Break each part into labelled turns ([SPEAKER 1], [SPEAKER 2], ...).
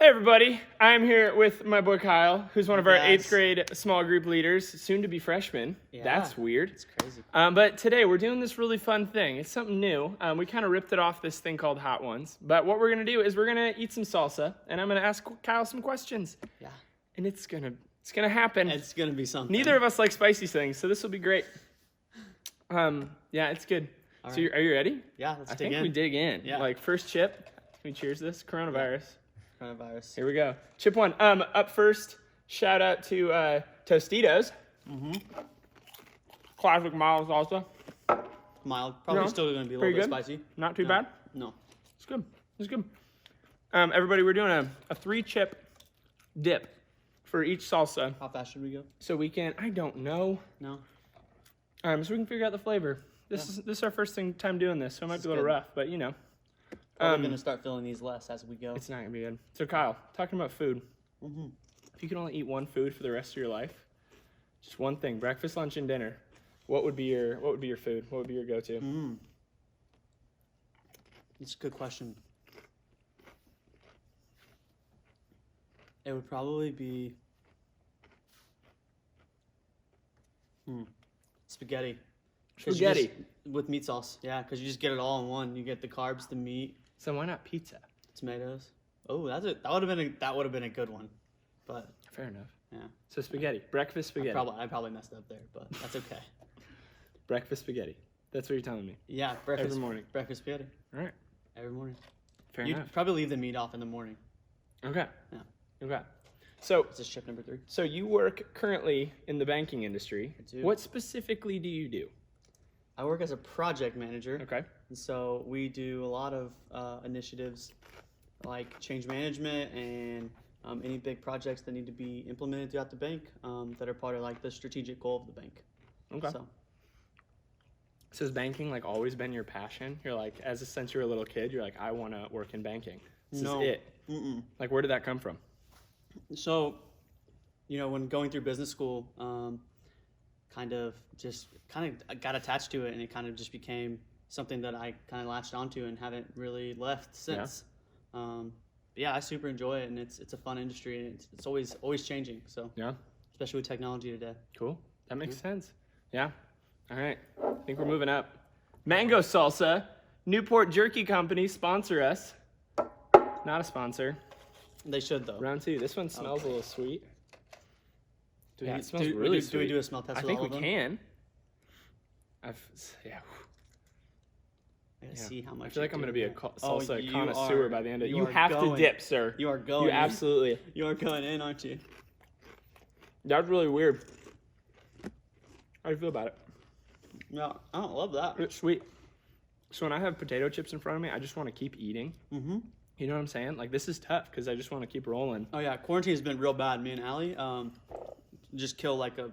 [SPEAKER 1] Hey everybody, I'm here with my boy Kyle, who's one of our
[SPEAKER 2] Yes.
[SPEAKER 1] 8th grade small group leaders, soon to be freshman.
[SPEAKER 2] Yeah.
[SPEAKER 1] That's weird.
[SPEAKER 2] It's crazy.
[SPEAKER 1] But today we're doing this really fun thing. It's something new. We kind of ripped it off this thing called Hot Ones. But what we're gonna do is we're gonna eat some salsa, and I'm gonna ask Kyle some questions.
[SPEAKER 2] Yeah.
[SPEAKER 1] And it's gonna happen.
[SPEAKER 2] It's gonna be something.
[SPEAKER 1] Neither of us like spicy things, so this will be great. Yeah, it's good.
[SPEAKER 2] All
[SPEAKER 1] So
[SPEAKER 2] right.
[SPEAKER 1] are you ready?
[SPEAKER 2] Yeah, let's
[SPEAKER 1] I
[SPEAKER 2] dig
[SPEAKER 1] think
[SPEAKER 2] in.
[SPEAKER 1] we dig in.
[SPEAKER 2] Yeah.
[SPEAKER 1] Like first chip. Can we cheers this? Coronavirus.
[SPEAKER 2] Coronavirus.
[SPEAKER 1] Here we go. Chip one. Up first, shout out to Tostitos. Classic mild salsa.
[SPEAKER 2] Mild. Probably
[SPEAKER 1] No,
[SPEAKER 2] still gonna be a
[SPEAKER 1] pretty
[SPEAKER 2] little bit
[SPEAKER 1] good.
[SPEAKER 2] spicy.
[SPEAKER 1] Not too
[SPEAKER 2] No.
[SPEAKER 1] bad.
[SPEAKER 2] No.
[SPEAKER 1] It's good. It's good. Everybody, we're doing a 3-chip dip for each salsa,
[SPEAKER 2] How fast should we go?
[SPEAKER 1] so we can. I don't know.
[SPEAKER 2] No.
[SPEAKER 1] So we can figure out the flavor. This is our first time doing this, so it might
[SPEAKER 2] This
[SPEAKER 1] be a
[SPEAKER 2] is
[SPEAKER 1] little
[SPEAKER 2] good.
[SPEAKER 1] rough, but you know,
[SPEAKER 2] Probably gonna start filling these less as we go.
[SPEAKER 1] it's not gonna be good. So Kyle, talking about food.
[SPEAKER 2] Mm-hmm.
[SPEAKER 1] If you could only eat one food for the rest of your life, just one thing, breakfast, lunch, and dinner, what would be your food? What would be your go-to?
[SPEAKER 2] Mm. It's a good question. It would probably be spaghetti. 'Cause you
[SPEAKER 1] Spaghetti.
[SPEAKER 2] just- with meat sauce. Yeah, because you just get it all in one. You get the carbs, the meat,
[SPEAKER 1] So why not pizza?
[SPEAKER 2] tomatoes. Oh, that would have been a good one, but
[SPEAKER 1] Fair enough.
[SPEAKER 2] yeah,
[SPEAKER 1] So spaghetti, breakfast spaghetti,
[SPEAKER 2] I probably messed up there, but that's okay.
[SPEAKER 1] breakfast spaghetti. That's what you're telling me.
[SPEAKER 2] Yeah, breakfast
[SPEAKER 1] morning.
[SPEAKER 2] breakfast spaghetti
[SPEAKER 1] All right.
[SPEAKER 2] every morning.
[SPEAKER 1] Fair
[SPEAKER 2] You'd
[SPEAKER 1] enough.
[SPEAKER 2] probably leave the meat off in the morning.
[SPEAKER 1] Okay.
[SPEAKER 2] Yeah.
[SPEAKER 1] Okay. So
[SPEAKER 2] This is chip number 3.
[SPEAKER 1] so you work currently in the banking industry.
[SPEAKER 2] I do.
[SPEAKER 1] What specifically do you do?
[SPEAKER 2] I work as a project manager.
[SPEAKER 1] Okay.
[SPEAKER 2] And so we do a lot of initiatives like change management and any big projects that need to be implemented throughout the bank that are part of like the strategic goal of the bank.
[SPEAKER 1] Okay. So has banking like always been your passion? You're like, since you were a little kid, you're like, I want to work in banking. This
[SPEAKER 2] No.
[SPEAKER 1] is it.
[SPEAKER 2] Mm-mm.
[SPEAKER 1] Like, where did that come from?
[SPEAKER 2] So, when going through business school, kind of got attached to it, and it kind of just became something that I kind of latched onto and haven't really left since. But yeah, I super enjoy it, and it's a fun industry, and it's always changing. So
[SPEAKER 1] Yeah.
[SPEAKER 2] especially with technology today.
[SPEAKER 1] Cool. That makes sense. Yeah. All right. I think we're moving up. Mango salsa. Newport Jerky Company sponsor us. Not a sponsor.
[SPEAKER 2] They should though.
[SPEAKER 1] Round 2. This one smells a little sweet.
[SPEAKER 2] Do
[SPEAKER 1] Yeah,
[SPEAKER 2] we,
[SPEAKER 1] it smells
[SPEAKER 2] do,
[SPEAKER 1] really
[SPEAKER 2] do, do we
[SPEAKER 1] sweet.
[SPEAKER 2] do a smell test
[SPEAKER 1] I
[SPEAKER 2] with
[SPEAKER 1] think
[SPEAKER 2] all
[SPEAKER 1] we
[SPEAKER 2] of them?
[SPEAKER 1] can. Yeah.
[SPEAKER 2] I gotta
[SPEAKER 1] Yeah.
[SPEAKER 2] see how much.
[SPEAKER 1] I feel like
[SPEAKER 2] you
[SPEAKER 1] I'm
[SPEAKER 2] do
[SPEAKER 1] gonna be a
[SPEAKER 2] here.
[SPEAKER 1] salsa
[SPEAKER 2] you
[SPEAKER 1] connoisseur
[SPEAKER 2] are-
[SPEAKER 1] by the end of it.
[SPEAKER 2] you
[SPEAKER 1] You
[SPEAKER 2] are
[SPEAKER 1] have to
[SPEAKER 2] going.
[SPEAKER 1] dip, sir.
[SPEAKER 2] You are going.
[SPEAKER 1] You absolutely.
[SPEAKER 2] You are going in, aren't you?
[SPEAKER 1] That's really weird. How do you feel about it?
[SPEAKER 2] No, I don't love that.
[SPEAKER 1] It's sweet. So when I have potato chips in front of me, I just want to keep eating.
[SPEAKER 2] Mm-hmm.
[SPEAKER 1] You know what I'm saying? Like, this is tough because I just want to keep rolling.
[SPEAKER 2] Oh yeah, quarantine has been real bad. Me and Allie just kill like a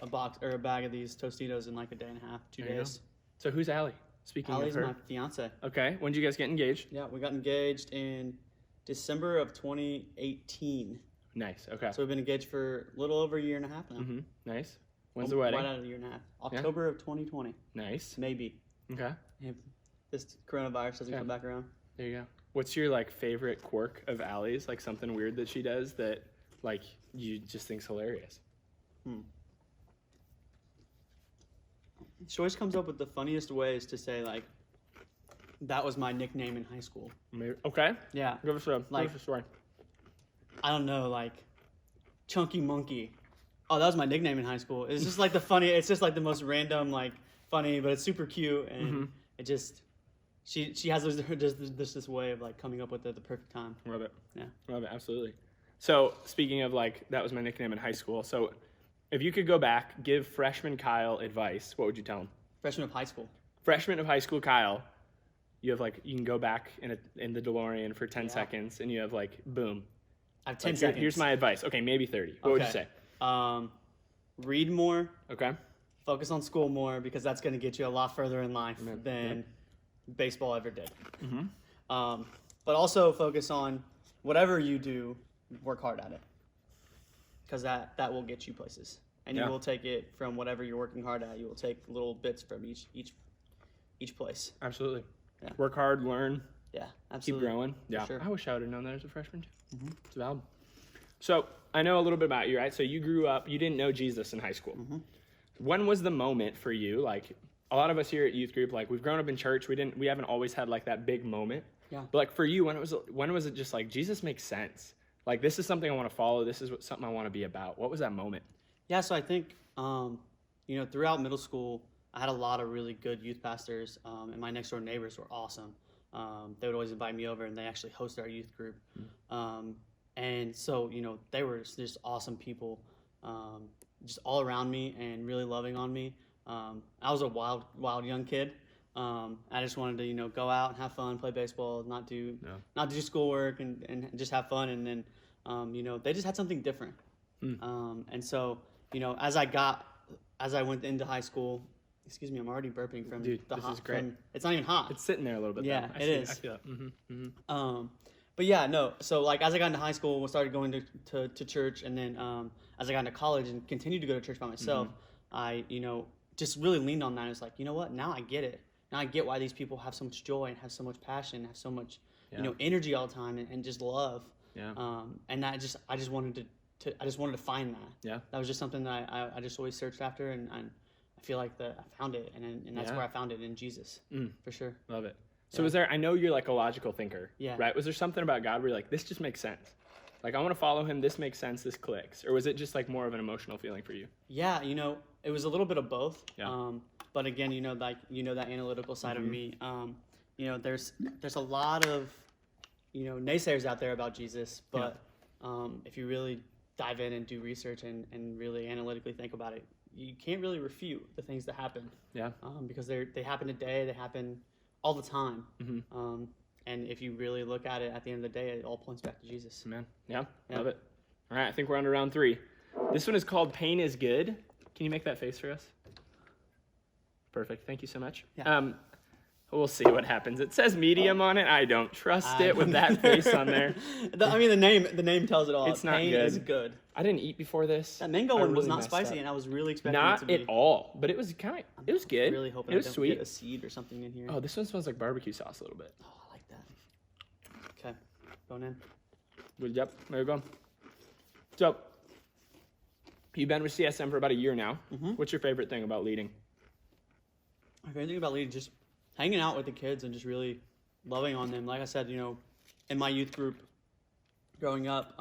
[SPEAKER 2] box or a bag of these Tostitos in like a day and a half, 2
[SPEAKER 1] There you
[SPEAKER 2] days.
[SPEAKER 1] So who's Allie? Speaking
[SPEAKER 2] Allie's
[SPEAKER 1] of her.
[SPEAKER 2] my fiance.
[SPEAKER 1] Okay. When did you guys get engaged?
[SPEAKER 2] Yeah, we got engaged in December of 2018.
[SPEAKER 1] Nice. Okay.
[SPEAKER 2] So we've been engaged for a little over a year and a half now.
[SPEAKER 1] Mm-hmm. Nice. When's the wedding?
[SPEAKER 2] Right out of a year and a half. October of 2020,
[SPEAKER 1] Nice.
[SPEAKER 2] maybe.
[SPEAKER 1] Okay.
[SPEAKER 2] If this coronavirus doesn't
[SPEAKER 1] Okay.
[SPEAKER 2] come back around.
[SPEAKER 1] There you go. What's your like favorite quirk of Allie's? Like something weird that she does that like you just think's hilarious?
[SPEAKER 2] She always comes up with the funniest ways to say like, that was my nickname in high school.
[SPEAKER 1] Maybe. Okay.
[SPEAKER 2] Yeah,
[SPEAKER 1] Give us a story.
[SPEAKER 2] I don't know, like Chunky Monkey. Oh, that was my nickname in high school. It's just like the funny. It's just like the most random, like funny, but it's super cute, and it just she has this way of like coming up with it at the perfect time.
[SPEAKER 1] Love it.
[SPEAKER 2] Yeah.
[SPEAKER 1] Love it. Absolutely. So speaking of like, that was my nickname in high school. So if you could go back, give freshman Kyle advice, what would you tell him?
[SPEAKER 2] Freshman of high school.
[SPEAKER 1] Freshman of high school Kyle, you have like, you can go back in the DeLorean for 10
[SPEAKER 2] Yeah.
[SPEAKER 1] seconds and you have like, boom.
[SPEAKER 2] I have 10
[SPEAKER 1] Like,
[SPEAKER 2] seconds.
[SPEAKER 1] Here's my advice. Okay, maybe 30. What would you say?
[SPEAKER 2] Read more.
[SPEAKER 1] Okay.
[SPEAKER 2] Focus on school more because that's going to get you a lot further in life than baseball ever did. But also focus on whatever you do, work hard at it because that will get you places, and
[SPEAKER 1] Yeah.
[SPEAKER 2] you will take it from whatever you're working hard at. You will take little bits from each place.
[SPEAKER 1] Absolutely.
[SPEAKER 2] Yeah.
[SPEAKER 1] Work hard, learn,
[SPEAKER 2] Yeah,
[SPEAKER 1] Keep
[SPEAKER 2] absolutely.
[SPEAKER 1] growing. Yeah.
[SPEAKER 2] sure.
[SPEAKER 1] I wish I would have known that as a freshman too. It's valid. So I know a little bit about you, right? So you grew up, you didn't know Jesus in high school. When was the moment for you? Like a lot of us here at youth group, like we've grown up in church. We haven't always had like that big moment.
[SPEAKER 2] Yeah.
[SPEAKER 1] But like for you, when was it just like Jesus makes sense? Like this is something I want to follow. This is something I want to be about. What was that moment?
[SPEAKER 2] Yeah, so I think, throughout middle school, I had a lot of really good youth pastors, and my next door neighbors were awesome. They would always invite me over, and they actually hosted our youth group. And so, they were just awesome people, just all around me and really loving on me. I was a wild young kid. I just wanted to, go out and have fun, play baseball, not do schoolwork, and just have fun. And then, they just had something different. And so, as I went into high school, excuse me, I'm already burping from
[SPEAKER 1] Dude,
[SPEAKER 2] the
[SPEAKER 1] this
[SPEAKER 2] hot.
[SPEAKER 1] is great.
[SPEAKER 2] It's not even hot.
[SPEAKER 1] It's sitting there a little bit.
[SPEAKER 2] Yeah,
[SPEAKER 1] though.
[SPEAKER 2] it is.
[SPEAKER 1] I feel it.
[SPEAKER 2] But yeah, no. So like as I got into high school, we started going to church, and then as I got into college and continued to go to church by myself, I just really leaned on that. It's like, you know what? Now I get it. Now I get why these people have so much joy and have so much passion, have so much energy all the time, and just love.
[SPEAKER 1] Yeah.
[SPEAKER 2] And I just wanted to find that.
[SPEAKER 1] Yeah.
[SPEAKER 2] That was just something that I just always searched after, and I feel like that I found it, and that's where I found it in Jesus, for sure.
[SPEAKER 1] Love it. So was there, I know you're like a logical thinker, right? Was there something about God where you're like, this just makes sense? Like, I want to follow him. This makes sense. This clicks. Or was it just like more of an emotional feeling for you?
[SPEAKER 2] Yeah, it was a little bit of both.
[SPEAKER 1] Yeah.
[SPEAKER 2] But again, that analytical side of me. There's a lot of, naysayers out there about Jesus, but if you really dive in and do research and really analytically think about it, you can't really refute the things that happen.
[SPEAKER 1] Yeah.
[SPEAKER 2] Because they happen today, they happen all the time. And if you really look at it, at the end of the day, it all points back to Jesus.
[SPEAKER 1] Man. Yeah. Love it. All right. I think we're on to round 3. This one is called Pain is Good. Can you make that face for us? Perfect. Thank you so much.
[SPEAKER 2] Yeah.
[SPEAKER 1] We'll see what happens. It says medium on it. I don't trust it with that face on there.
[SPEAKER 2] The name tells it all.
[SPEAKER 1] It's not
[SPEAKER 2] Pain
[SPEAKER 1] good.
[SPEAKER 2] is good.
[SPEAKER 1] I didn't eat before this.
[SPEAKER 2] That mango
[SPEAKER 1] I
[SPEAKER 2] one was
[SPEAKER 1] really
[SPEAKER 2] not
[SPEAKER 1] messed
[SPEAKER 2] spicy,
[SPEAKER 1] up.
[SPEAKER 2] and I was really expecting
[SPEAKER 1] Not
[SPEAKER 2] it to be.
[SPEAKER 1] at all, but it was it was good.
[SPEAKER 2] Really hoping
[SPEAKER 1] it was
[SPEAKER 2] I don't
[SPEAKER 1] sweet.
[SPEAKER 2] get a seed or something in here.
[SPEAKER 1] Oh, this one smells like barbecue sauce a little bit.
[SPEAKER 2] Oh, I like that. Okay, going in.
[SPEAKER 1] Good, yep, there you go. So, you've been with CSM for about a year now. What's your favorite thing about leading?
[SPEAKER 2] My favorite thing about leading, just hanging out with the kids and just really loving on them. Like I said, in my youth group growing up,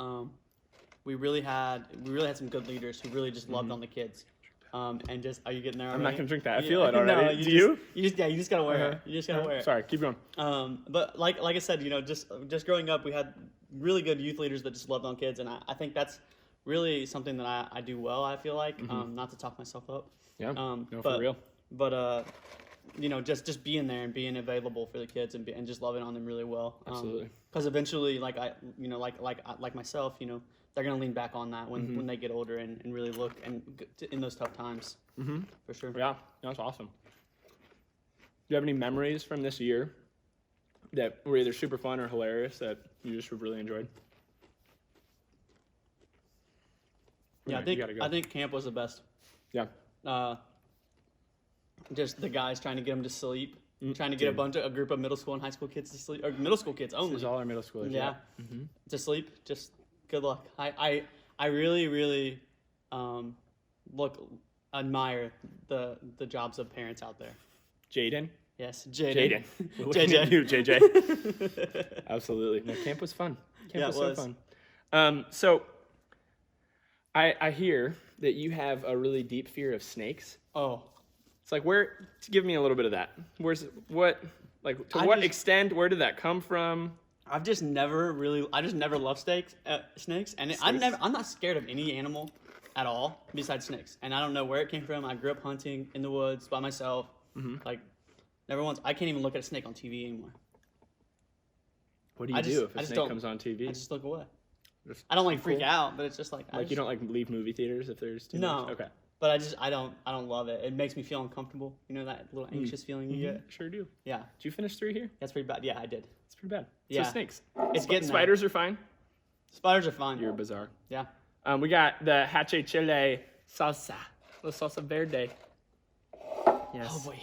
[SPEAKER 2] we really had some good leaders who really just loved on the kids. And just, are you getting there already?
[SPEAKER 1] I'm not gonna drink that. I
[SPEAKER 2] Yeah.
[SPEAKER 1] feel it already.
[SPEAKER 2] No,
[SPEAKER 1] Do you?
[SPEAKER 2] You just gotta wear it. You just gotta wear it.
[SPEAKER 1] Sorry, keep going.
[SPEAKER 2] But like I said, just growing up, we had really good youth leaders that just loved on kids, and I think that's really something that I do well. I feel like, not to talk myself up.
[SPEAKER 1] Yeah. No,
[SPEAKER 2] but,
[SPEAKER 1] for real.
[SPEAKER 2] But just being there and being available for the kids and just loving on them really well.
[SPEAKER 1] Absolutely.
[SPEAKER 2] Because eventually, like myself, they're gonna lean back on that when they get older and really look in those tough times. For sure.
[SPEAKER 1] Yeah, that's awesome. Do you have any memories from this year that were either super fun or hilarious that you just really enjoyed?
[SPEAKER 2] Yeah,
[SPEAKER 1] Right, you gotta go.
[SPEAKER 2] I think camp was the best.
[SPEAKER 1] Yeah.
[SPEAKER 2] Just the guys trying to get them to sleep, trying to get a group of middle school and high school kids to sleep, or middle school kids
[SPEAKER 1] This
[SPEAKER 2] only
[SPEAKER 1] is all our middle schoolers.
[SPEAKER 2] Yeah. To sleep. Just good luck. I really, really admire the jobs of parents out there.
[SPEAKER 1] Jaden.
[SPEAKER 2] Yes,
[SPEAKER 1] Jaden.
[SPEAKER 2] Jaden.
[SPEAKER 1] We're looking at you, JJ. Absolutely. No, camp was fun. Camp was so fun. So I hear that you have a really deep fear of snakes.
[SPEAKER 2] Oh.
[SPEAKER 1] It's like, give me a little bit of that. To what extent, where did that come from?
[SPEAKER 2] I just never loved snakes, and I'm not scared of any animal at all besides snakes. And I don't know where it came from. I grew up hunting in the woods by myself. Like, never once. I can't even look at a snake on TV anymore.
[SPEAKER 1] What do you do if a snake comes on TV?
[SPEAKER 2] I just look away.
[SPEAKER 1] Just
[SPEAKER 2] I don't freak out, but it's just like
[SPEAKER 1] you don't leave movie theaters if there's too much? Okay.
[SPEAKER 2] But I don't love it. It makes me feel uncomfortable. That little anxious feeling you get.
[SPEAKER 1] Sure do.
[SPEAKER 2] Yeah.
[SPEAKER 1] Did you finish 3 here?
[SPEAKER 2] That's pretty bad. Yeah, I did.
[SPEAKER 1] It's pretty bad.
[SPEAKER 2] Yeah.
[SPEAKER 1] So snakes.
[SPEAKER 2] It's getting
[SPEAKER 1] Spiders are fine.
[SPEAKER 2] Spiders are fine.
[SPEAKER 1] You're bizarre.
[SPEAKER 2] Yeah.
[SPEAKER 1] We got the Hache Chile salsa. La salsa verde. Yes.
[SPEAKER 2] Oh boy.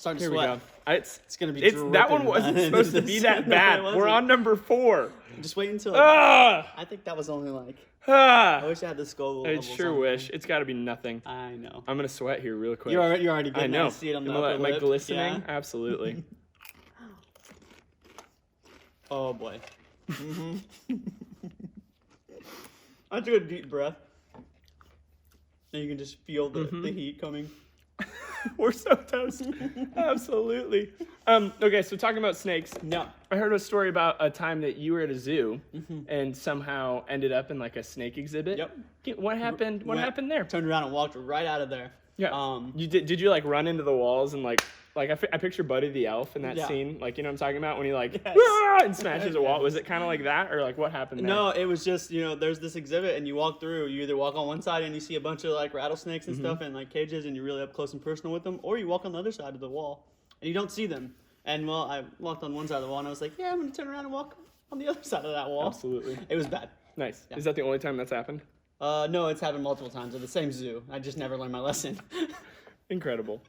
[SPEAKER 2] starting to
[SPEAKER 1] Here we
[SPEAKER 2] sweat.
[SPEAKER 1] go. It's
[SPEAKER 2] gonna be
[SPEAKER 1] that one
[SPEAKER 2] dripping
[SPEAKER 1] wasn't
[SPEAKER 2] down
[SPEAKER 1] supposed to
[SPEAKER 2] into
[SPEAKER 1] be
[SPEAKER 2] this.
[SPEAKER 1] that
[SPEAKER 2] No,
[SPEAKER 1] bad.
[SPEAKER 2] it
[SPEAKER 1] We're
[SPEAKER 2] wasn't.
[SPEAKER 1] on number 4.
[SPEAKER 2] Just wait until.
[SPEAKER 1] Ah,
[SPEAKER 2] I think that was only like. I wish I had the skull.
[SPEAKER 1] I
[SPEAKER 2] levels
[SPEAKER 1] sure
[SPEAKER 2] on
[SPEAKER 1] wish.
[SPEAKER 2] there.
[SPEAKER 1] It's got to be nothing.
[SPEAKER 2] I know.
[SPEAKER 1] I'm gonna sweat here real quick.
[SPEAKER 2] You're already
[SPEAKER 1] I
[SPEAKER 2] getting
[SPEAKER 1] know.
[SPEAKER 2] to see it on the
[SPEAKER 1] Am I-
[SPEAKER 2] upper
[SPEAKER 1] am I
[SPEAKER 2] lip.
[SPEAKER 1] glistening?
[SPEAKER 2] Yeah.
[SPEAKER 1] Absolutely.
[SPEAKER 2] Oh boy. I took a deep breath. And you can just feel the heat coming.
[SPEAKER 1] We're so toast. Absolutely. Okay, so talking about snakes.
[SPEAKER 2] Yeah.
[SPEAKER 1] I heard a story about a time that you were at a zoo and somehow ended up in like a snake exhibit.
[SPEAKER 2] Yep.
[SPEAKER 1] What happened? What
[SPEAKER 2] Went-
[SPEAKER 1] happened there?
[SPEAKER 2] Turned around and walked right out of there.
[SPEAKER 1] Yeah. You did you like run into the walls and like I picture Buddy the Elf in that
[SPEAKER 2] Yeah.
[SPEAKER 1] scene, like you know what I'm talking about when he like
[SPEAKER 2] Yes.
[SPEAKER 1] "Ah!" and smashes a wall. Was it kind of like that or like what happened there?
[SPEAKER 2] No, it was just, there's this exhibit and you walk through, you either walk on one side and you see a bunch of like rattlesnakes and stuff and like cages and you're really up close and personal with them, or you walk on the other side of the wall and you don't see them. And well, I walked on one side of the wall and I was like, yeah, I'm going to turn around and walk on the other side of that wall.
[SPEAKER 1] Absolutely.
[SPEAKER 2] It was bad.
[SPEAKER 1] Nice. Is that the only time that's happened?
[SPEAKER 2] No, it's happened multiple times at the same zoo. I just never learned my lesson.
[SPEAKER 1] Incredible.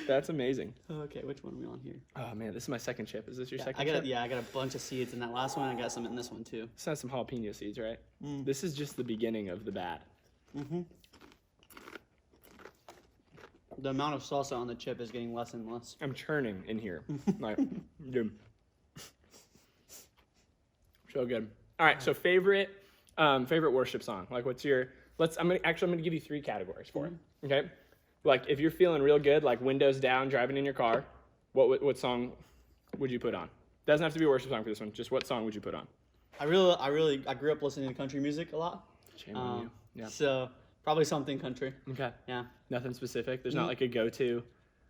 [SPEAKER 1] That's amazing.
[SPEAKER 2] Okay, which one are we on here?
[SPEAKER 1] Oh man, this is my second chip. Is this your second
[SPEAKER 2] I got
[SPEAKER 1] chip?
[SPEAKER 2] I got a bunch of seeds in that last one. I got some in this one too.
[SPEAKER 1] This has some jalapeno seeds, right? This is just the beginning of the bad.
[SPEAKER 2] The amount of salsa on the chip is getting less and less.
[SPEAKER 1] I'm churning in here. Like, dude. So good. All right, so favorite worship song. Like, what's your? I'm gonna give you 3 categories for it. Okay. Like, if you're feeling real good, like windows down, driving in your car, what song would you put on? Doesn't have to be a worship song for this one. Just what song would you put on?
[SPEAKER 2] I grew up listening to country music a lot.
[SPEAKER 1] Shame on you. Yeah.
[SPEAKER 2] So probably something country.
[SPEAKER 1] Okay.
[SPEAKER 2] Yeah.
[SPEAKER 1] Nothing specific. There's not like a go-to,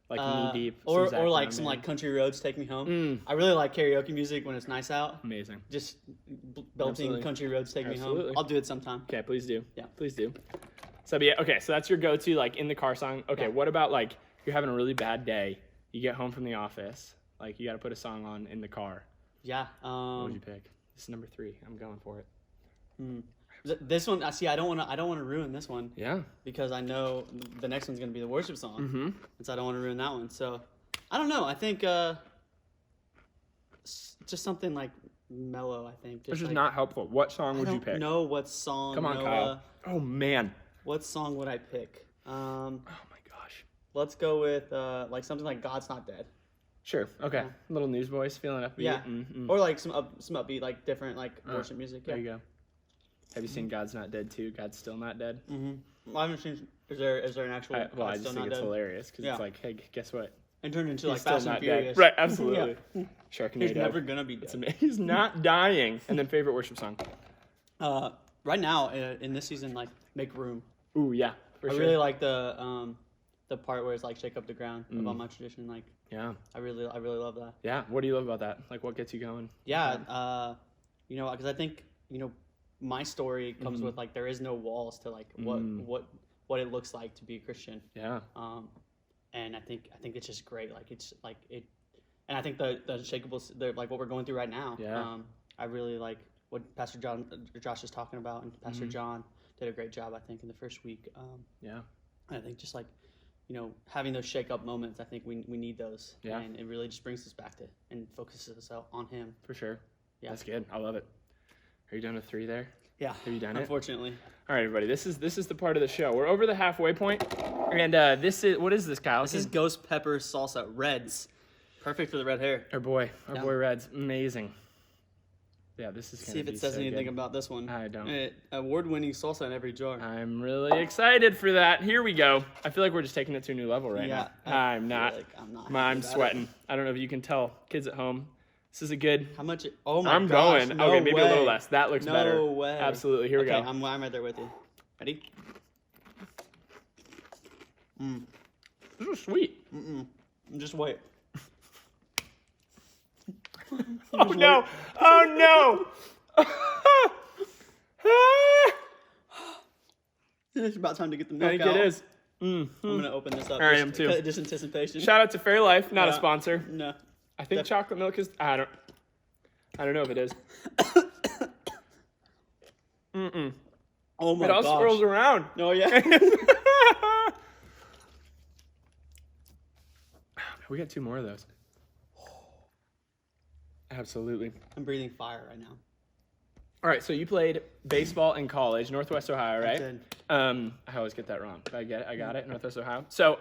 [SPEAKER 1] like knee deep.
[SPEAKER 2] Or
[SPEAKER 1] Zach
[SPEAKER 2] like
[SPEAKER 1] Brown
[SPEAKER 2] some
[SPEAKER 1] Band.
[SPEAKER 2] like country roads take me home. I really like karaoke music when it's nice out.
[SPEAKER 1] Amazing.
[SPEAKER 2] Just belting
[SPEAKER 1] Absolutely.
[SPEAKER 2] country roads take me
[SPEAKER 1] Absolutely.
[SPEAKER 2] home. I'll do it sometime.
[SPEAKER 1] Okay, please do.
[SPEAKER 2] Yeah.
[SPEAKER 1] Please do. So yeah, okay, so that's your go-to like in the car song. Okay,
[SPEAKER 2] Yeah.
[SPEAKER 1] what about like you're having a really bad day, you get home from the office, like you got to put a song on in the car.
[SPEAKER 2] Yeah.
[SPEAKER 1] What would you pick? This is number 3. I'm going for it.
[SPEAKER 2] This one, I don't want to ruin this one
[SPEAKER 1] Yeah.
[SPEAKER 2] because I know the next one's gonna be the worship song,
[SPEAKER 1] Mhm.
[SPEAKER 2] and so I don't want to ruin that one. So I don't know. I think just something like mellow. I think.
[SPEAKER 1] This is
[SPEAKER 2] like,
[SPEAKER 1] not helpful. What song
[SPEAKER 2] I
[SPEAKER 1] would you
[SPEAKER 2] don't
[SPEAKER 1] pick?
[SPEAKER 2] know what song.
[SPEAKER 1] Come on,
[SPEAKER 2] Noah,
[SPEAKER 1] Kyle. Oh man.
[SPEAKER 2] What song would I pick?
[SPEAKER 1] Oh my gosh.
[SPEAKER 2] Let's go with like something like "God's Not Dead."
[SPEAKER 1] Sure. Okay.
[SPEAKER 2] Yeah.
[SPEAKER 1] Little Newsboys, feeling upbeat.
[SPEAKER 2] Yeah.
[SPEAKER 1] Mm-hmm.
[SPEAKER 2] Or like some upbeat, like different like worship music.
[SPEAKER 1] There
[SPEAKER 2] Yeah.
[SPEAKER 1] you go. Have you seen God's Not Dead 2? God's Still Not Dead?
[SPEAKER 2] I haven't seen. Is there an actual?
[SPEAKER 1] I
[SPEAKER 2] God's
[SPEAKER 1] just
[SPEAKER 2] Still
[SPEAKER 1] think
[SPEAKER 2] Not
[SPEAKER 1] it's
[SPEAKER 2] Dead?
[SPEAKER 1] hilarious because
[SPEAKER 2] Yeah.
[SPEAKER 1] it's like, hey, guess what?
[SPEAKER 2] And turned into
[SPEAKER 1] He's
[SPEAKER 2] like
[SPEAKER 1] still
[SPEAKER 2] Fast and
[SPEAKER 1] not
[SPEAKER 2] Furious.
[SPEAKER 1] dead. Right, absolutely.
[SPEAKER 2] Yeah.
[SPEAKER 1] Sharknado.
[SPEAKER 2] He's never gonna be dead.
[SPEAKER 1] It's amazing. He's not dying. And then favorite worship song?
[SPEAKER 2] Right now in this season, like "Make Room."
[SPEAKER 1] Ooh, yeah, for
[SPEAKER 2] I
[SPEAKER 1] sure.
[SPEAKER 2] really like the part where it's like "Shake Up the Ground" of All My Tradition. Like
[SPEAKER 1] Yeah,
[SPEAKER 2] I really love that.
[SPEAKER 1] yeah. What do you love about that? Like, what gets you going?
[SPEAKER 2] Yeah, because I think my story comes with like there is no walls to like what it looks like to be a Christian.
[SPEAKER 1] Yeah,
[SPEAKER 2] And I think it's just great. Like it's like it, and I think the Unshakables, they're like what we're going through right now.
[SPEAKER 1] Yeah.
[SPEAKER 2] I really like what Pastor Josh is talking about, and Pastor John did a great job. I think in the first week.
[SPEAKER 1] yeah,
[SPEAKER 2] And I think just like having those shake up moments, I think we need those.
[SPEAKER 1] Yeah.
[SPEAKER 2] And it really just brings us back to and focuses us out on Him.
[SPEAKER 1] for sure.
[SPEAKER 2] Yeah.
[SPEAKER 1] That's good. I love it. Are you done with 3 there?
[SPEAKER 2] Yeah.
[SPEAKER 1] Have you done it?
[SPEAKER 2] Unfortunately.
[SPEAKER 1] All right, everybody. This is the part of the show. We're over the halfway point, and this is what is this, Kyle?
[SPEAKER 2] This is ghost pepper salsa reds. Perfect for the red hair.
[SPEAKER 1] our boy
[SPEAKER 2] Yeah.
[SPEAKER 1] Red's amazing. Yeah, this is gonna
[SPEAKER 2] See if
[SPEAKER 1] be
[SPEAKER 2] it says
[SPEAKER 1] so
[SPEAKER 2] anything
[SPEAKER 1] good.
[SPEAKER 2] about this one.
[SPEAKER 1] I don't.
[SPEAKER 2] Award-winning salsa in every jar.
[SPEAKER 1] I'm really excited for that. Here we go. I feel like we're just taking it to a new level right
[SPEAKER 2] Yeah,
[SPEAKER 1] now.
[SPEAKER 2] I
[SPEAKER 1] I'm
[SPEAKER 2] feel
[SPEAKER 1] not.
[SPEAKER 2] like I'm not happy
[SPEAKER 1] I'm
[SPEAKER 2] about it.
[SPEAKER 1] sweating. I don't know if you can tell, kids at home. This is a good.
[SPEAKER 2] How much? Oh my
[SPEAKER 1] I'm
[SPEAKER 2] gosh.
[SPEAKER 1] going.
[SPEAKER 2] No
[SPEAKER 1] Okay, maybe a little
[SPEAKER 2] way.
[SPEAKER 1] less. That looks
[SPEAKER 2] No
[SPEAKER 1] better.
[SPEAKER 2] way.
[SPEAKER 1] Absolutely. Here we
[SPEAKER 2] Okay,
[SPEAKER 1] go.
[SPEAKER 2] I'm right there with you. Ready?
[SPEAKER 1] This is sweet.
[SPEAKER 2] Just wait.
[SPEAKER 1] Oh no! Oh no!
[SPEAKER 2] It's about time to get the
[SPEAKER 1] I
[SPEAKER 2] milk
[SPEAKER 1] think
[SPEAKER 2] out.
[SPEAKER 1] it is.
[SPEAKER 2] I'm gonna open this up.
[SPEAKER 1] I
[SPEAKER 2] just,
[SPEAKER 1] am too.
[SPEAKER 2] Just anticipation.
[SPEAKER 1] Shout out to Fairlife, not a
[SPEAKER 2] Yeah.
[SPEAKER 1] sponsor.
[SPEAKER 2] No.
[SPEAKER 1] I think chocolate milk is. I don't know if it is.
[SPEAKER 2] Oh my
[SPEAKER 1] It all
[SPEAKER 2] gosh.
[SPEAKER 1] swirls around.
[SPEAKER 2] No, yeah.
[SPEAKER 1] Oh We got 2 more of those. Absolutely.
[SPEAKER 2] I'm breathing fire right now.
[SPEAKER 1] All right, so you played baseball in college, Northwest Ohio, right?
[SPEAKER 2] I did.
[SPEAKER 1] I always get that wrong. But I got it, Northwest Ohio. So,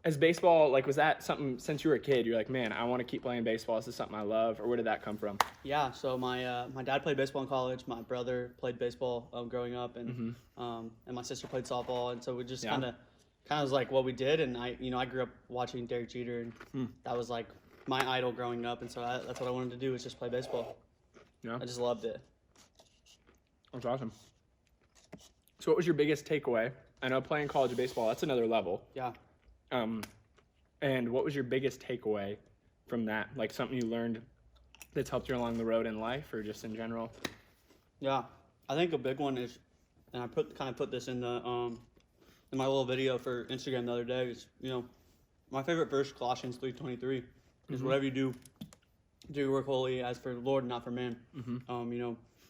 [SPEAKER 1] as baseball, like, was that something since you were a kid? You're like, man, I want to keep playing baseball. This is something I love. Or where did that come from?
[SPEAKER 2] Yeah, so my dad played baseball in college. My brother played baseball growing up, and my sister played softball. And so we just kind of was like what we did. And I grew up watching Derek Jeter, and that was like my idol growing up. And so that's what I wanted to do, was just play baseball.
[SPEAKER 1] Yeah,
[SPEAKER 2] I just loved it.
[SPEAKER 1] that's awesome. So, what was your biggest takeaway? I know playing college baseball, that's another level.
[SPEAKER 2] Yeah.
[SPEAKER 1] And what was your biggest takeaway from that? Like something you learned that's helped you along the road in life, or just in general?
[SPEAKER 2] Yeah, I think a big one is, and I put this in the in my little video for Instagram the other day, is, my favorite verse, Colossians 3:23, is whatever you do your work wholly as for the Lord, not for man.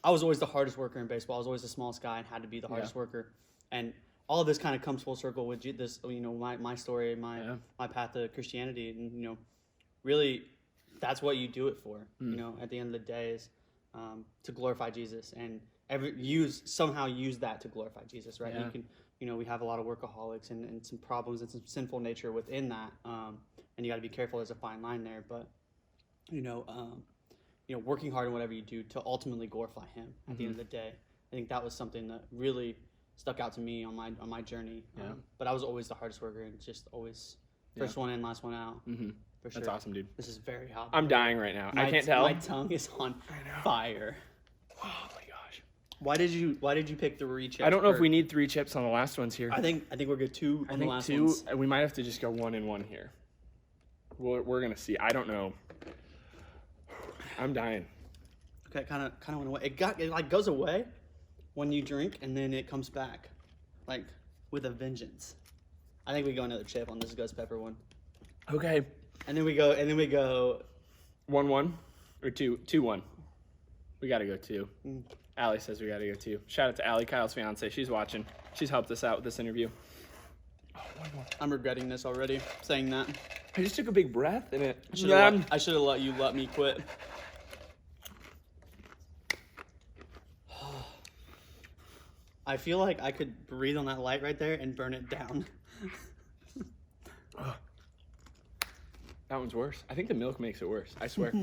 [SPEAKER 2] I was always the hardest worker in baseball. I was always the smallest guy and had to be the hardest worker. And all of this kind of comes full circle with this, my story, my path to Christianity. And, really, that's what you do it for, at the end of the day, is to glorify Jesus, and somehow use that to glorify Jesus, right?
[SPEAKER 1] Yeah.
[SPEAKER 2] You can, we have a lot of workaholics and some problems and some sinful nature within that. And you got to be careful. There's a fine line there, but, working hard in whatever you do to ultimately glorify Him at the end of the day. I think that was something that really stuck out to me on my journey. But I was always the hardest worker, and just always first one in, last one out. For sure.
[SPEAKER 1] That's awesome, dude.
[SPEAKER 2] This is very hot.
[SPEAKER 1] I'm dying right now. I can't tell.
[SPEAKER 2] My tongue is on fire.
[SPEAKER 1] Oh my gosh.
[SPEAKER 2] Why did you pick 3 chips?
[SPEAKER 1] I don't know if we need 3 chips on the last ones here.
[SPEAKER 2] I think we're good 2 on the last
[SPEAKER 1] 2.
[SPEAKER 2] ones.
[SPEAKER 1] We might have to just go 1 and 1 here. We're gonna see. I don't know. I'm dying.
[SPEAKER 2] Okay, kind of went away. It like goes away when you drink, and then it comes back, like with a vengeance. I think we go another chip on this ghost pepper one.
[SPEAKER 1] Okay.
[SPEAKER 2] And then we go
[SPEAKER 1] 1-1 or 2-1. We gotta go 2. Allie says we gotta go 2. Shout out to Allie, Kyle's fiance. She's watching. She's helped us out with this interview. Oh, 1 more.
[SPEAKER 2] I'm regretting this already, saying that.
[SPEAKER 1] I just took a big breath and it.
[SPEAKER 2] I should have let you let me quit. I feel like I could breathe on that light right there and burn it down.
[SPEAKER 1] That one's worse. I think the milk makes it worse. I swear.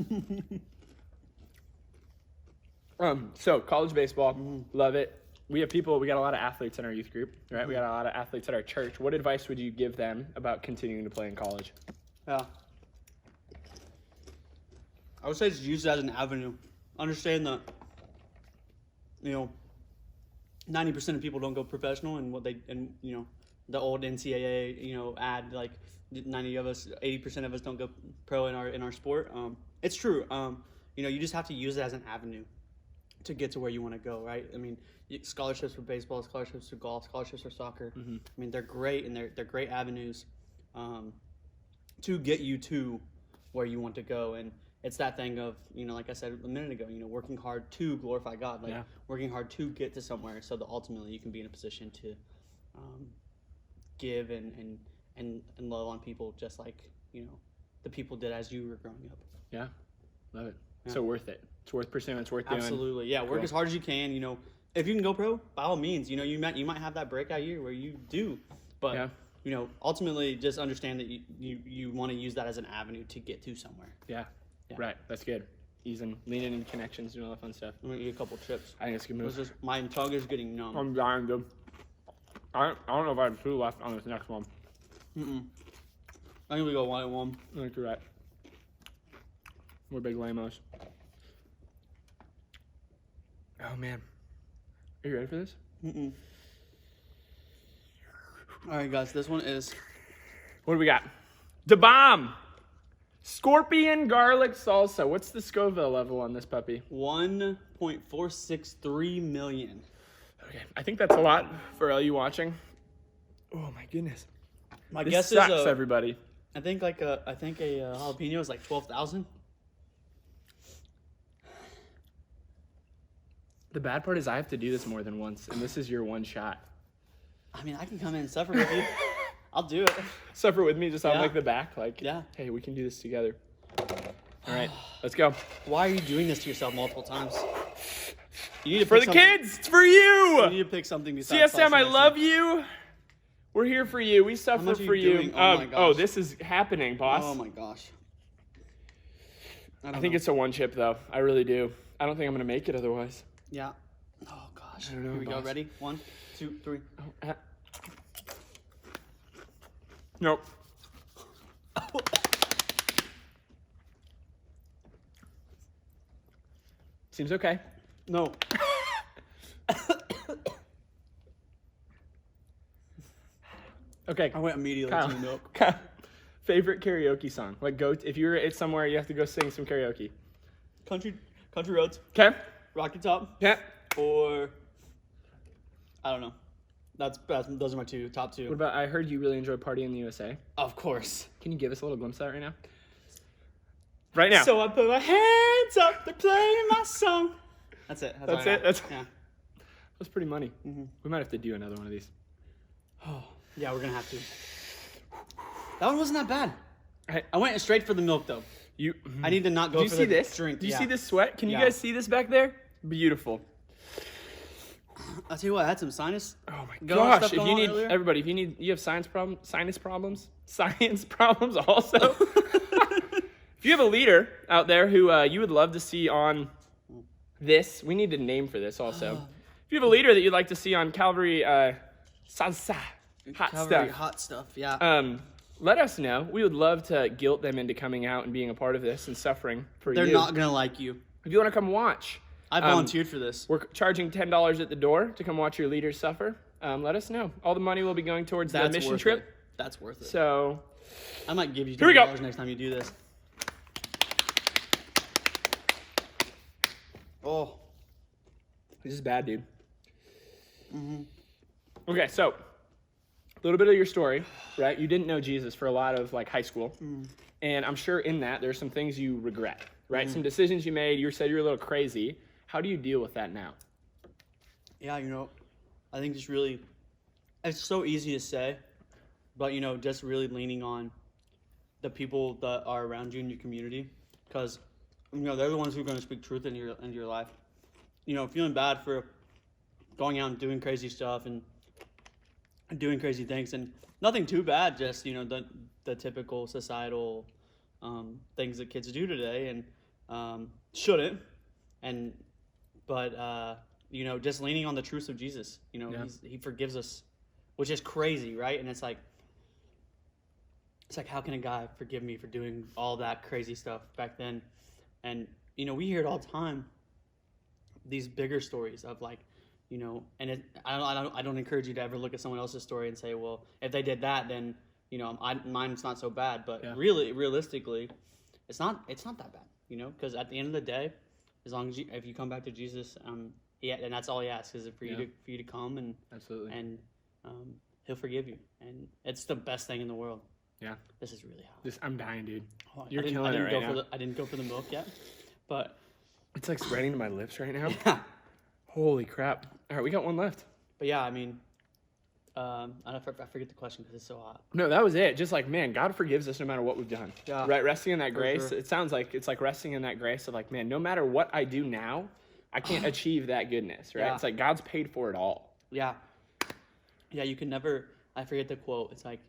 [SPEAKER 1] So college baseball, love it. We got a lot of athletes in our youth group, right? We got a lot of athletes at our church. What advice would you give them about continuing to play in college?
[SPEAKER 2] Yeah. I would say just use it as an avenue. Understand that, 90% of people don't go professional, and the old NCAA, ad, like 80% of us don't go pro in our sport. It's true. You just have to use it as an avenue to get to where you want to go, right? I mean, scholarships for baseball, scholarships for golf, scholarships for soccer. I mean, they're great, and they're great avenues to get you to where you want to go. And it's that thing of, like I said a minute ago, working hard to glorify God, working hard to get to somewhere, so that ultimately you can be in a position to give and love on people, just like the people did as you were growing up.
[SPEAKER 1] Yeah, love it. Yeah. So worth it. It's worth pursuing. It's worth doing.
[SPEAKER 2] Absolutely, yeah. Work as hard as you can. If you can go pro, by all means. You might have that breakout year where you do, but ultimately just understand that you want to use that as an avenue to get to somewhere.
[SPEAKER 1] Yeah. Right. That's good. Leaning into connections, doing all that fun stuff.
[SPEAKER 2] I'm gonna eat a couple chips.
[SPEAKER 1] I think it's a good move.
[SPEAKER 2] My tongue is getting numb.
[SPEAKER 1] I'm dying, dude. I don't know if I have 2 left on this next one.
[SPEAKER 2] I think we go 1 and 1.
[SPEAKER 1] I think you're right. We're big lamos. Oh man, are you ready for this?
[SPEAKER 2] All right, guys. This one is.
[SPEAKER 1] What do we got? Da Bomb. Scorpion garlic salsa. What's the Scoville level on this puppy?
[SPEAKER 2] 1.463 million.
[SPEAKER 1] Okay, I think that's a lot for all you watching. Oh my goodness.
[SPEAKER 2] My
[SPEAKER 1] This
[SPEAKER 2] guess
[SPEAKER 1] sucks,
[SPEAKER 2] is
[SPEAKER 1] everybody.
[SPEAKER 2] I think a jalapeno is like 12,000.
[SPEAKER 1] The bad part is I have to do this more than once, and this is your one shot.
[SPEAKER 2] I mean, I can come in and suffer with you. I'll do it.
[SPEAKER 1] Suffer with me just on
[SPEAKER 2] Yeah.
[SPEAKER 1] like the back. Like,
[SPEAKER 2] Yeah.
[SPEAKER 1] hey, we can do this together. All right, let's go.
[SPEAKER 2] Why are you doing this to yourself multiple times? You need to
[SPEAKER 1] For
[SPEAKER 2] pick
[SPEAKER 1] the
[SPEAKER 2] something-
[SPEAKER 1] kids, it's for
[SPEAKER 2] You
[SPEAKER 1] you.
[SPEAKER 2] need to pick something besides
[SPEAKER 1] CSM, I
[SPEAKER 2] Paulson.
[SPEAKER 1] love you. We're here for you. We suffer
[SPEAKER 2] much are
[SPEAKER 1] for
[SPEAKER 2] you
[SPEAKER 1] you.
[SPEAKER 2] doing? Oh my gosh.
[SPEAKER 1] This is happening, boss.
[SPEAKER 2] Oh my gosh.
[SPEAKER 1] I think it's a one chip though. I really do. I don't think I'm gonna make it otherwise.
[SPEAKER 2] Yeah. Oh gosh.
[SPEAKER 1] I don't know,
[SPEAKER 2] Here we go.
[SPEAKER 1] boss.
[SPEAKER 2] Ready? 1, 2, 3.
[SPEAKER 1] Nope. Seems okay.
[SPEAKER 2] No.
[SPEAKER 1] Okay.
[SPEAKER 2] I went immediately
[SPEAKER 1] Kyle.
[SPEAKER 2] to the milk.
[SPEAKER 1] Kyle, favorite karaoke song? Like if you're at somewhere you have to go sing some karaoke.
[SPEAKER 2] Country Roads,
[SPEAKER 1] Okay.
[SPEAKER 2] Rocky Top,
[SPEAKER 1] Yeah.
[SPEAKER 2] or I don't know. Those are my top two.
[SPEAKER 1] What about I heard you really enjoy Party in the USA?
[SPEAKER 2] Of course.
[SPEAKER 1] Can you give us a little glimpse of that right now? Right now.
[SPEAKER 2] So I put my hands up, they're playing my song. That's it.
[SPEAKER 1] That's
[SPEAKER 2] all I
[SPEAKER 1] it?
[SPEAKER 2] got.
[SPEAKER 1] That's-
[SPEAKER 2] yeah.
[SPEAKER 1] That's pretty money. We might have to do another one of these.
[SPEAKER 2] Yeah, we're gonna have to. That one wasn't that bad.
[SPEAKER 1] Hey,
[SPEAKER 2] I went straight for the milk though.
[SPEAKER 1] you.
[SPEAKER 2] I need to not go
[SPEAKER 1] Do you
[SPEAKER 2] for
[SPEAKER 1] see
[SPEAKER 2] the
[SPEAKER 1] this?
[SPEAKER 2] drink.
[SPEAKER 1] Do you
[SPEAKER 2] Yeah.
[SPEAKER 1] see this sweat? Can you
[SPEAKER 2] Yeah.
[SPEAKER 1] guys see this back there? Beautiful.
[SPEAKER 2] I'll tell you what, I had some sinus.
[SPEAKER 1] Oh my
[SPEAKER 2] Going on
[SPEAKER 1] gosh!
[SPEAKER 2] stuff
[SPEAKER 1] If
[SPEAKER 2] going
[SPEAKER 1] you
[SPEAKER 2] on
[SPEAKER 1] need
[SPEAKER 2] earlier?
[SPEAKER 1] everybody, if you have sinus problems also. If you have a leader out there who you would love to see on this, we need a name for this also. If you have a leader that you'd like to see on Calvary Salsa, hot
[SPEAKER 2] Calvary
[SPEAKER 1] stuff,
[SPEAKER 2] hot stuff. Yeah.
[SPEAKER 1] let us know. We would love to guilt them into coming out and being a part of this and suffering for
[SPEAKER 2] They're
[SPEAKER 1] you.
[SPEAKER 2] not gonna like you.
[SPEAKER 1] If you want to come watch,
[SPEAKER 2] I volunteered for this.
[SPEAKER 1] we're charging $10 at the door to come watch your leaders suffer. Let us know. All the money will be going towards the mission
[SPEAKER 2] worth
[SPEAKER 1] trip.
[SPEAKER 2] It. That's worth it.
[SPEAKER 1] So
[SPEAKER 2] I might give you
[SPEAKER 1] Here we go.
[SPEAKER 2] $10 next time you do this. Oh.
[SPEAKER 1] this is bad, dude. Okay, so a little bit of your story, right? You didn't know Jesus for a lot of like high school, and I'm sure in that there's some things you regret, right? Some decisions you made. You said you're a little crazy. How do you deal with that now?
[SPEAKER 2] Yeah, I think just really, it's so easy to say, but just really leaning on the people that are around you in your community, because they're the ones who are going to speak truth into your life. Feeling bad for going out and doing crazy stuff and doing crazy things, and nothing too bad, just the typical societal things that kids do today and shouldn't, but just leaning on the truth of Jesus. He forgives us, which is crazy, right? And it's like how can a guy forgive me for doing all that crazy stuff back then? And we hear it all the time, these bigger stories of like, and I don't encourage you to ever look at someone else's story and say, well, if they did that, then mine's not so bad. But really, realistically, it's not that bad. Because at the end of the day, as long as if you come back to Jesus, and that's all He asks is for you to come and
[SPEAKER 1] Absolutely.
[SPEAKER 2] and He'll forgive you, and it's the best thing in the world.
[SPEAKER 1] Yeah.
[SPEAKER 2] This is really hot.
[SPEAKER 1] I'm dying, dude.
[SPEAKER 2] Oh,
[SPEAKER 1] You're
[SPEAKER 2] I didn't
[SPEAKER 1] killing it
[SPEAKER 2] go
[SPEAKER 1] right
[SPEAKER 2] for
[SPEAKER 1] now.
[SPEAKER 2] I didn't go for the milk yet, but
[SPEAKER 1] It's like spreading to my lips right now. Holy crap! All right, we got one left.
[SPEAKER 2] but yeah, I mean, I forget the question because it's so hot.
[SPEAKER 1] No, that was it. Just like, man, God forgives us no matter what we've done.
[SPEAKER 2] Yeah.
[SPEAKER 1] Right? Resting in that
[SPEAKER 2] For
[SPEAKER 1] grace.
[SPEAKER 2] sure.
[SPEAKER 1] It sounds like it's like resting in that grace of like, man, no matter what I do now, I can't achieve that goodness, right?
[SPEAKER 2] Yeah.
[SPEAKER 1] It's like God's paid for it all.
[SPEAKER 2] Yeah, you can never. I forget the quote. It's like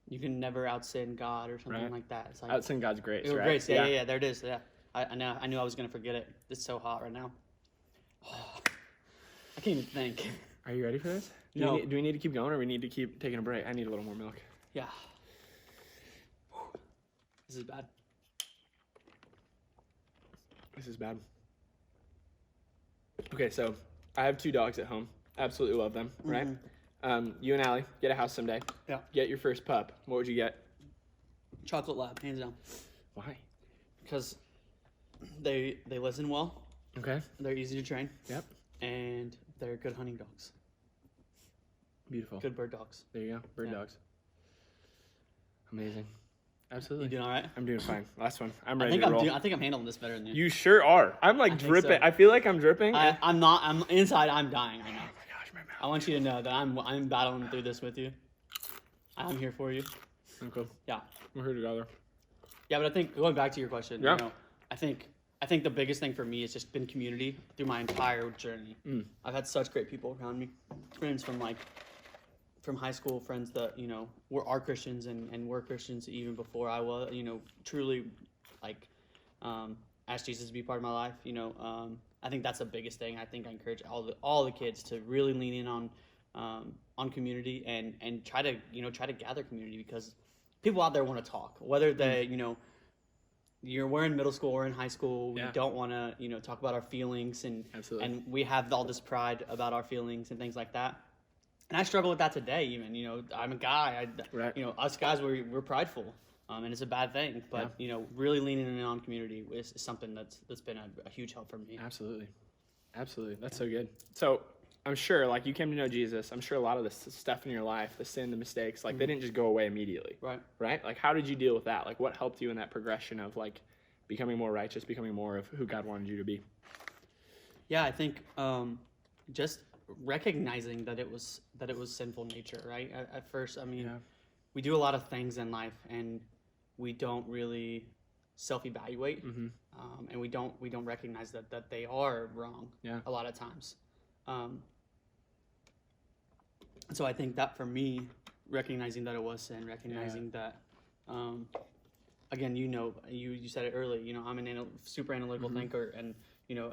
[SPEAKER 2] you can never outsin God or something
[SPEAKER 1] Right.
[SPEAKER 2] like that. It's like
[SPEAKER 1] Outsing God's grace,
[SPEAKER 2] Your
[SPEAKER 1] right?
[SPEAKER 2] grace. Yeah. There it is. Yeah, I knew I was gonna forget it. It's so hot right now. I can't even think.
[SPEAKER 1] Are you ready for this?
[SPEAKER 2] No.
[SPEAKER 1] Do we need to keep going or we need to keep taking a break? I need a little more milk.
[SPEAKER 2] Yeah. This is bad.
[SPEAKER 1] This is bad. Okay, so I have 2 dogs at home. Absolutely love them, right? You and Allie get a house someday.
[SPEAKER 2] Yeah.
[SPEAKER 1] Get your first pup. What would you get?
[SPEAKER 2] Chocolate Lab, hands down,
[SPEAKER 1] Why?
[SPEAKER 2] because they listen well.
[SPEAKER 1] Okay.
[SPEAKER 2] They're easy to train,
[SPEAKER 1] Yep.
[SPEAKER 2] and they're good hunting dogs.
[SPEAKER 1] Beautiful.
[SPEAKER 2] Good bird dogs.
[SPEAKER 1] There you go. Bird
[SPEAKER 2] Yeah.
[SPEAKER 1] dogs. Amazing.
[SPEAKER 2] You
[SPEAKER 1] Absolutely.
[SPEAKER 2] doing all right?
[SPEAKER 1] I'm doing fine. Last one. I'm
[SPEAKER 2] I
[SPEAKER 1] ready
[SPEAKER 2] think
[SPEAKER 1] to
[SPEAKER 2] I'm
[SPEAKER 1] roll.
[SPEAKER 2] doing. I think I'm handling this better than you.
[SPEAKER 1] You sure are. I'm like
[SPEAKER 2] I think
[SPEAKER 1] dripping.
[SPEAKER 2] so.
[SPEAKER 1] I feel like I'm dripping.
[SPEAKER 2] I'm not. I'm inside. I'm dying right
[SPEAKER 1] Oh
[SPEAKER 2] now.
[SPEAKER 1] my gosh, my mouth.
[SPEAKER 2] I want you to know that I'm battling through this with you. I'm here for you.
[SPEAKER 1] Okay.
[SPEAKER 2] Yeah.
[SPEAKER 1] We're here together.
[SPEAKER 2] Yeah, but I think going back to your question,
[SPEAKER 1] Yeah.
[SPEAKER 2] you know, I think the biggest thing for me has just been community through my entire journey. I've had such great people around me, friends from high school, friends that, you know, are Christians and were Christians even before I was, you know, truly like asked Jesus to be part of my life. You know, I think that's the biggest thing. I think I encourage all the kids to really lean in on community and try to gather community, because people out there want to talk, whether they, you know, we're in middle school or in high school. We
[SPEAKER 1] Yeah.
[SPEAKER 2] don't want to, you know, talk about our feelings
[SPEAKER 1] Absolutely.
[SPEAKER 2] and we have all this pride about our feelings and things like that. And I struggle with that today, even, you know, I'm a guy,
[SPEAKER 1] Right.
[SPEAKER 2] you know, us guys, we're prideful, and it's a bad thing, but, you know, really leaning in on community is something that's been a huge help for me.
[SPEAKER 1] Absolutely. Absolutely. That's so good. So I'm sure, like, you came to know Jesus. I'm sure a lot of this stuff in your life, the sin, the mistakes, like, they didn't just go away immediately.
[SPEAKER 2] Right.
[SPEAKER 1] Right? Like, how did you deal with that? Like, what helped you in that progression of, like, becoming more righteous, becoming more of who God wanted you to be?
[SPEAKER 2] Yeah, I think just recognizing that it was sinful nature, right? At first, I mean,
[SPEAKER 1] Yeah.
[SPEAKER 2] we do a lot of things in life and we don't really self-evaluate, and we don't recognize that they are wrong.
[SPEAKER 1] Yeah.
[SPEAKER 2] A lot of times. So I think that for me, recognizing that it was sin, recognizing that, again, you know, you said it early, you know, I'm an super analytical thinker, and, you know,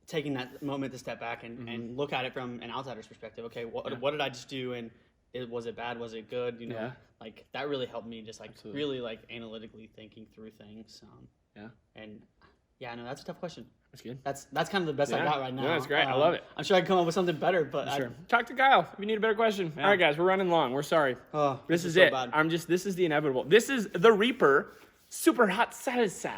[SPEAKER 2] taking that moment to step back and look at it from an outsider's perspective. Okay, what did I just do, and was it bad? Was it good? You know,
[SPEAKER 1] Yeah.
[SPEAKER 2] like that really helped me just like
[SPEAKER 1] Absolutely.
[SPEAKER 2] really like analytically thinking through things.
[SPEAKER 1] Yeah.
[SPEAKER 2] And yeah, no, that's a tough question.
[SPEAKER 1] That's good.
[SPEAKER 2] That's kind of the best I
[SPEAKER 1] Yeah.
[SPEAKER 2] got right now.
[SPEAKER 1] No, that's great. I love it.
[SPEAKER 2] I'm sure I can come up with something better, but
[SPEAKER 1] Sure. Talk to Kyle if you need a better question. All right, guys, we're running long. We're sorry.
[SPEAKER 2] Oh,
[SPEAKER 1] This is
[SPEAKER 2] so
[SPEAKER 1] it.
[SPEAKER 2] bad.
[SPEAKER 1] This is the inevitable. This is the Reaper Super Hot Salsa.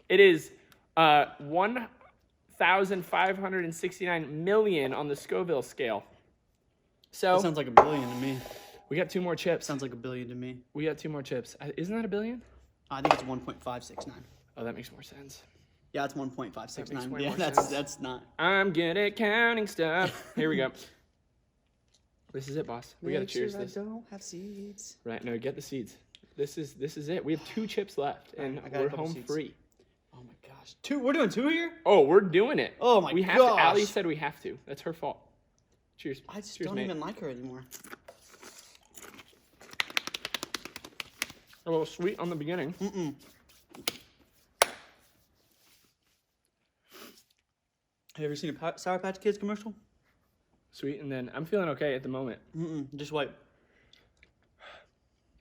[SPEAKER 1] It is 1,569 million on the Scoville scale. So
[SPEAKER 2] That sounds like a billion to me.
[SPEAKER 1] we got 2 more chips.
[SPEAKER 2] Sounds like a billion to me.
[SPEAKER 1] We got 2 more chips. Isn't that a billion?
[SPEAKER 2] I think it's 1.569.
[SPEAKER 1] Oh, that makes more sense.
[SPEAKER 2] Yeah, it's
[SPEAKER 1] That
[SPEAKER 2] 1.569.
[SPEAKER 1] makes way
[SPEAKER 2] Yeah,
[SPEAKER 1] more
[SPEAKER 2] that's
[SPEAKER 1] sense.
[SPEAKER 2] that's not.
[SPEAKER 1] I'm good at counting stuff. Here we go. This is it, boss. We gotta cheers this.
[SPEAKER 2] don't have seeds.
[SPEAKER 1] Right? No, get the seeds. This is it. We have 2 chips left, and
[SPEAKER 2] I got a
[SPEAKER 1] we're
[SPEAKER 2] couple
[SPEAKER 1] home
[SPEAKER 2] seeds.
[SPEAKER 1] free.
[SPEAKER 2] Oh my gosh, 2. We're doing 2 here.
[SPEAKER 1] Oh, we're doing it.
[SPEAKER 2] Oh my
[SPEAKER 1] we have
[SPEAKER 2] gosh.
[SPEAKER 1] to. Allie said we have to. That's her fault. Cheers.
[SPEAKER 2] I just
[SPEAKER 1] Cheers,
[SPEAKER 2] don't
[SPEAKER 1] mate.
[SPEAKER 2] even like her anymore.
[SPEAKER 1] A little sweet on the beginning.
[SPEAKER 2] Have you ever seen a Sour Patch Kids commercial?
[SPEAKER 1] Sweet, and then I'm feeling okay at the moment.
[SPEAKER 2] Just wait.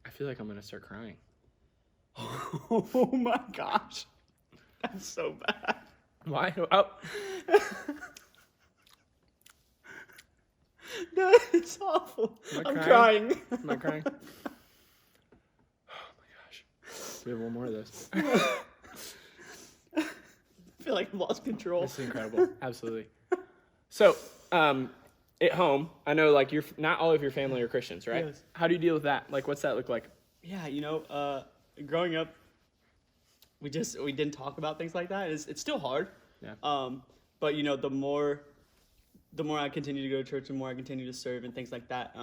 [SPEAKER 1] I feel like I'm gonna start crying.
[SPEAKER 2] Oh my gosh, that's so bad.
[SPEAKER 1] Why? Oh,
[SPEAKER 2] No, it's awful.
[SPEAKER 1] Am I
[SPEAKER 2] I'm
[SPEAKER 1] crying?
[SPEAKER 2] crying.
[SPEAKER 1] am I crying? Oh my gosh. We have one more of those.
[SPEAKER 2] I feel like I've lost control.
[SPEAKER 1] This is incredible. Absolutely. So, at home, I know like not all of your family are Christians, right?
[SPEAKER 2] Yes.
[SPEAKER 1] How do you deal with that? Like, what's that look like?
[SPEAKER 2] Yeah, you know, growing up, we didn't talk about things like that. It's still hard.
[SPEAKER 1] Yeah.
[SPEAKER 2] But you know, the more I continue to go to church, the more I continue to serve and things like that.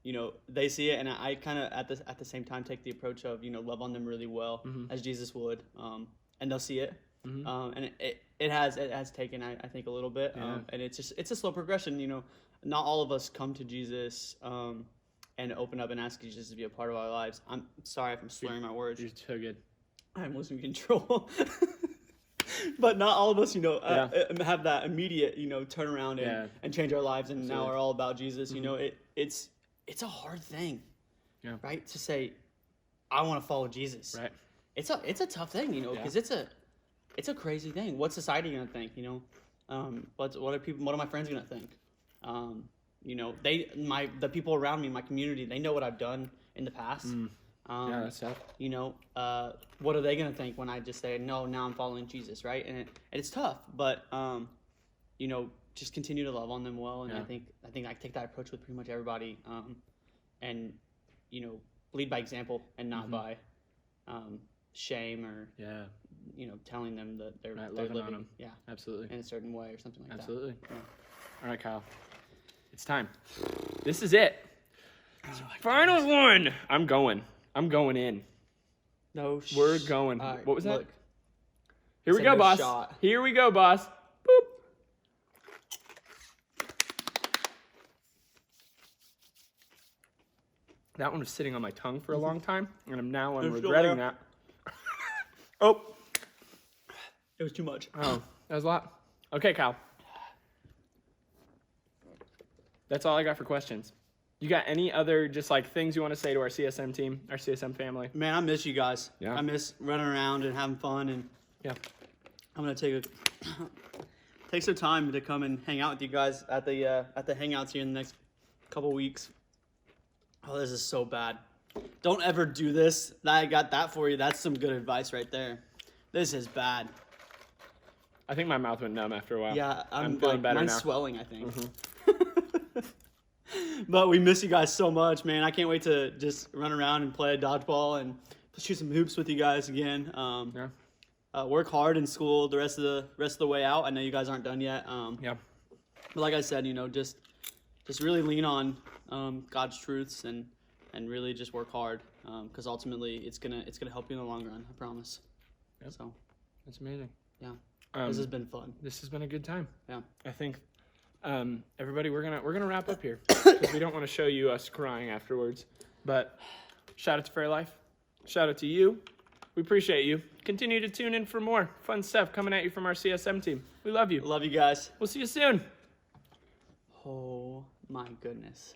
[SPEAKER 2] You know, they see it, and I kind of at the same time take the approach of, you know, love on them really well as Jesus would, and they'll see it. And it has taken I think a little bit,
[SPEAKER 1] Yeah.
[SPEAKER 2] and it's a slow progression. You know, not all of us come to Jesus and open up and ask Jesus to be a part of our lives. I'm sorry if I'm slurring my words.
[SPEAKER 1] You're so good.
[SPEAKER 2] I'm losing control. But not all of us, you know, have that immediate, you know, turnaround and change our lives, and now are all about Jesus. You know, it's a hard thing, right? To say, I want to follow Jesus.
[SPEAKER 1] Right.
[SPEAKER 2] It's a tough thing, you know, because it's a crazy thing. What's society gonna think? You know, what are my friends gonna think? You know, the people around me, my community, they know what I've done in the past.
[SPEAKER 1] Yeah, that's tough.
[SPEAKER 2] You know, what are they gonna think when I just say no? Now I'm following Jesus, right? And it's tough, but you know, just continue to love on them well. And I think I take that approach with pretty much everybody, and you know, lead by example and not by shame or you know, telling them that they're
[SPEAKER 1] Loving on
[SPEAKER 2] living
[SPEAKER 1] them. Absolutely.
[SPEAKER 2] in a certain way or something like
[SPEAKER 1] Absolutely.
[SPEAKER 2] that.
[SPEAKER 1] All right, Kyle. It's time. This is it. Final one. I'm going in.
[SPEAKER 2] No,
[SPEAKER 1] We're going.
[SPEAKER 2] Alright,
[SPEAKER 1] What was that?
[SPEAKER 2] look.
[SPEAKER 1] Here we
[SPEAKER 2] Said
[SPEAKER 1] go,
[SPEAKER 2] no
[SPEAKER 1] boss.
[SPEAKER 2] shot.
[SPEAKER 1] Here we go, boss. Boop. That one was sitting on my tongue for a long time, and I'm
[SPEAKER 2] It's still
[SPEAKER 1] regretting
[SPEAKER 2] there.
[SPEAKER 1] that. Oh,
[SPEAKER 2] It was too much.
[SPEAKER 1] that was a lot. Okay, Kyle. That's all I got for questions. You got any other just like things you want to say to our CSM team, our CSM family?
[SPEAKER 2] Man, I miss you guys.
[SPEAKER 1] Yeah.
[SPEAKER 2] I miss running around and having fun, and
[SPEAKER 1] Yeah.
[SPEAKER 2] I'm gonna take some time to come and hang out with you guys at the hangouts here in the next couple weeks. Oh, this is so bad. Don't ever do this. I got that for you. That's some good advice right there. This is bad.
[SPEAKER 1] I think my mouth went numb after a while.
[SPEAKER 2] Yeah, I'm
[SPEAKER 1] feeling
[SPEAKER 2] like,
[SPEAKER 1] better
[SPEAKER 2] mine's
[SPEAKER 1] now.
[SPEAKER 2] swelling, I think. But we miss you guys so much, man. I can't wait to just run around and play dodgeball and shoot some hoops with you guys again.
[SPEAKER 1] Yeah.
[SPEAKER 2] Work hard in school the rest of the way out. I know you guys aren't done yet.
[SPEAKER 1] Yeah.
[SPEAKER 2] But like I said, just really lean on God's truths and really just work hard because ultimately it's gonna help you in the long run. I promise.
[SPEAKER 1] Yep.
[SPEAKER 2] So
[SPEAKER 1] That's amazing.
[SPEAKER 2] yeah,
[SPEAKER 1] Um,
[SPEAKER 2] this has been fun.
[SPEAKER 1] This has been a good time.
[SPEAKER 2] Yeah.
[SPEAKER 1] I think everybody, we're gonna wrap up here because we don't want to show you us crying afterwards. But shout out to Fairlife. Shout out to you. We appreciate you. Continue to tune in for more fun stuff coming at you from our CSM team. We love you.
[SPEAKER 2] Love you guys.
[SPEAKER 1] We'll see you soon.
[SPEAKER 2] Oh my goodness.